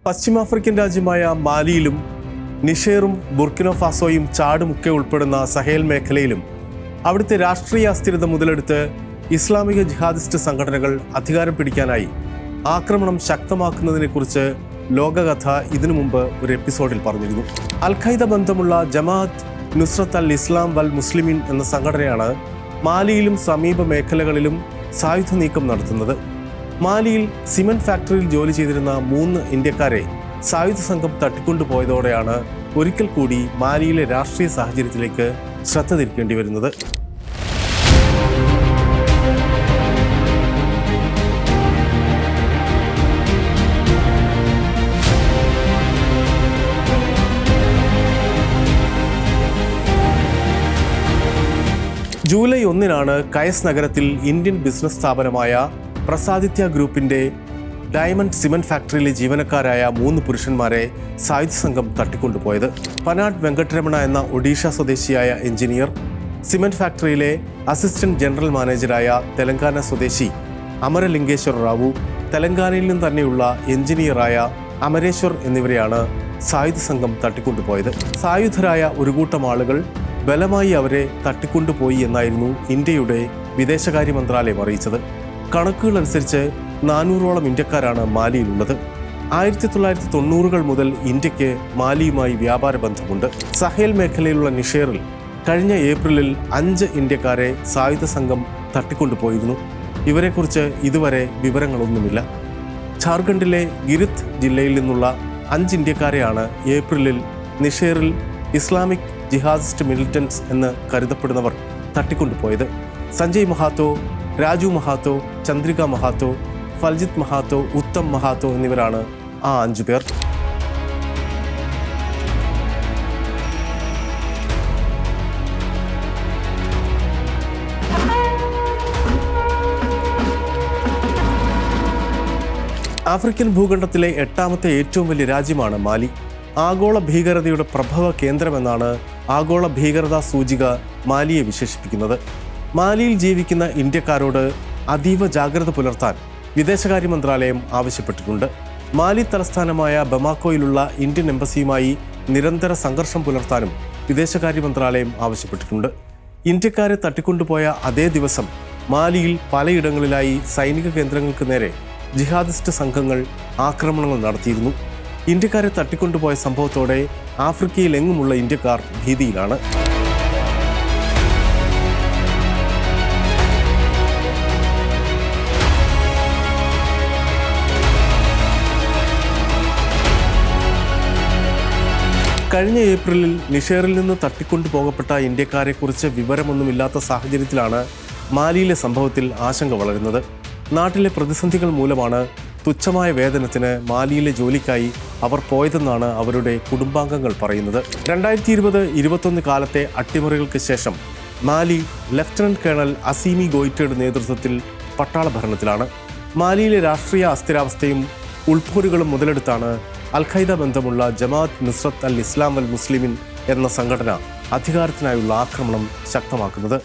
പശ്ചിമാഫ്രിക്കൻ രാജ്യമായ മാലിയിലും നിഷേറും ബുർക്കിനോ ഫാസോയും ചാടുമൊക്കെ ഉൾപ്പെടുന്ന സഹേൽ മേഖലയിലും അവിടുത്തെ രാഷ്ട്രീയ അസ്ഥിരത മുതലെടുത്ത് ഇസ്ലാമിക ജിഹാദിസ്റ്റ് സംഘടനകൾ അധികാരം പിടിക്കാനായി ആക്രമണം ശക്തമാക്കുന്നതിനെക്കുറിച്ച് ലോകകഥ ഇതിനു മുമ്പ് ഒരു എപ്പിസോഡിൽ പറഞ്ഞിരുന്നു. അൽ-ഖൈദ ബന്ധമുള്ള ജമാഅത്ത് നുസ്രത്ത് അൽ ഇസ്ലാം വൽ മുസ്ലിമീൻ എന്ന സംഘടനയാണ് മാലിയിലും സമീപ മേഖലകളിലും സായുധ നീക്കം നടത്തുന്നത്. മാലിയിൽ സിമന്റ് ഫാക്ടറിയിൽ ജോലി ചെയ്തിരുന്ന 3 ഇന്ത്യക്കാരെ സായുധ സംഘം തട്ടിക്കൊണ്ടുപോയതോടെയാണ് ഒരിക്കൽ കൂടി മാലിയിലെ രാഷ്ട്രീയ സാഹചര്യത്തിലേക്ക് ശ്രദ്ധ തിരിക്കേണ്ടി വരുന്നത്. ജൂലൈ 1 കയസ് നഗരത്തിൽ ഇന്ത്യൻ ബിസിനസ് സ്ഥാപനമായ പ്രസാദിത്യ ഗ്രൂപ്പിന്റെ ഡയമണ്ട് സിമന്റ് ഫാക്ടറിയിലെ ജീവനക്കാരായ 3 പുരുഷന്മാരെ സായുധ സംഘം തട്ടിക്കൊണ്ടുപോയത്. പനാഡ് വെങ്കട്ടരമണ എന്ന ഒഡീഷ സ്വദേശിയായ എഞ്ചിനീയർ, സിമന്റ് ഫാക്ടറിയിലെ അസിസ്റ്റന്റ് ജനറൽ മാനേജറായ തെലങ്കാന സ്വദേശി അമരലിംഗേശ്വർ റാവു, തെലങ്കാനയിൽ നിന്ന് തന്നെയുള്ള എഞ്ചിനീയറായ അമരേശ്വർ എന്നിവരെയാണ് സായുധ സംഘം തട്ടിക്കൊണ്ടുപോയത്. സായുധരായ ഒരു കൂട്ടം ആളുകൾ ബലമായി അവരെ തട്ടിക്കൊണ്ടുപോയി എന്നായിരുന്നു ഇന്ത്യയുടെ വിദേശകാര്യ മന്ത്രാലയം അറിയിച്ചത്. കണക്കുകൾ അനുസരിച്ച് 400ഓളം ഇന്ത്യക്കാരാണ് മാലിയിലുള്ളത്. 1990കൾ മുതൽ ഇന്ത്യക്ക് മാലിയുമായി വ്യാപാര ബന്ധമുണ്ട്. സഹേൽ മേഖലയിലുള്ള നിഷേറിൽ കഴിഞ്ഞ ഏപ്രിലിൽ 5 ഇന്ത്യക്കാരെ സായുധ സംഘം തട്ടിക്കൊണ്ടുപോയിരുന്നു. ഇവരെക്കുറിച്ച് ഇതുവരെ വിവരങ്ങളൊന്നുമില്ല. ഝാർഖണ്ഡിലെ ഗിരിത് ജില്ലയിൽ നിന്നുള്ള 5 ഇന്ത്യക്കാരെയാണ് ഏപ്രിലിൽ നിഷേറിൽ ഇസ്ലാമിക് ജിഹാദിസ്റ്റ് മിലിറ്റൻസ് എന്ന് കരുതപ്പെടുന്നവർ തട്ടിക്കൊണ്ടുപോയത്. സഞ്ജയ് മഹാത്തോ, രാജു മഹാത്തോ, ചന്ദ്രിക മഹാത്തോ, ഫൽജിത് മഹാത്തോ, ഉത്തം മഹാത്തോ എന്നിവരാണ് ആ 5 പേർ. ആഫ്രിക്കൻ ഭൂഖണ്ഡത്തിലെ 8ാമത്തെ ഏറ്റവും വലിയ രാജ്യമാണ് മാലി. ആഗോള ഭീകരതയുടെ പ്രഭവ കേന്ദ്രമെന്നാണ് ആഗോള ഭീകരതാ സൂചിക മാലിയെ വിശേഷിപ്പിക്കുന്നത്. മാലിയിൽ ജീവിക്കുന്ന ഇന്ത്യക്കാരോട് അതീവ ജാഗ്രത പുലർത്താൻ വിദേശകാര്യ മന്ത്രാലയം ആവശ്യപ്പെട്ടിട്ടുണ്ട്. മാലി തലസ്ഥാനമായ ബമാക്കോയിലുള്ള ഇന്ത്യൻ എംബസിയുമായി നിരന്തര സംഘർഷം പുലർത്താനും വിദേശകാര്യ മന്ത്രാലയം ആവശ്യപ്പെട്ടിട്ടുണ്ട്. ഇന്ത്യക്കാരെ തട്ടിക്കൊണ്ടുപോയ അതേ ദിവസം മാലിയിൽ പലയിടങ്ങളിലായി സൈനിക കേന്ദ്രങ്ങൾക്ക് നേരെ ജിഹാദിസ്റ്റ് സംഘങ്ങൾ ആക്രമണങ്ങൾ നടത്തിയിരുന്നു. ഇന്ത്യക്കാരെ തട്ടിക്കൊണ്ടുപോയ സംഭവത്തോടെ ആഫ്രിക്കയിൽ എങ്ങുമുള്ള ഇന്ത്യക്കാർ ഭീതിയിലാണ്. കഴിഞ്ഞ ഏപ്രിലിൽ നിഷേറിൽ നിന്ന് തട്ടിക്കൊണ്ടുപോകപ്പെട്ട ഇന്ത്യക്കാരെക്കുറിച്ച് വിവരമൊന്നുമില്ലാത്ത സാഹചര്യത്തിലാണ് മാലിയിലെ സംഭവത്തിൽ ആശങ്ക വളരുന്നത്. നാട്ടിലെ പ്രതിസന്ധികൾ മൂലമാണ് തുച്ഛമായ വേതനത്തിന് മാലിയിലെ ജോലിക്കായി അവർ പോയതെന്നാണ് അവരുടെ കുടുംബാംഗങ്ങൾ പറയുന്നത്. 2020-21 കാലത്തെ അട്ടിമറികൾക്ക് ശേഷം മാലി ലഫ്റ്റനന്റ് കേണൽ അസീമി ഗോയിറ്റയുടെ നേതൃത്വത്തിൽ പട്ടാള ഭരണത്തിലാണ്. മാലിയിലെ രാഷ്ട്രീയ അസ്ഥിരാവസ്ഥയും ഉൾപോരുകളും മുതലെടുത്താണ് അൽ-ഖൈദ ബന്ധമുള്ള ജമാഅത്ത് നുസ്രത്ത് അൽ ഇസ്ലാം വൽ മുസ്ലിമീൻ എന്ന സംഘടന അധികാരത്തിനായുള്ള ആക്രമണം ശക്തമാക്കുന്നത്.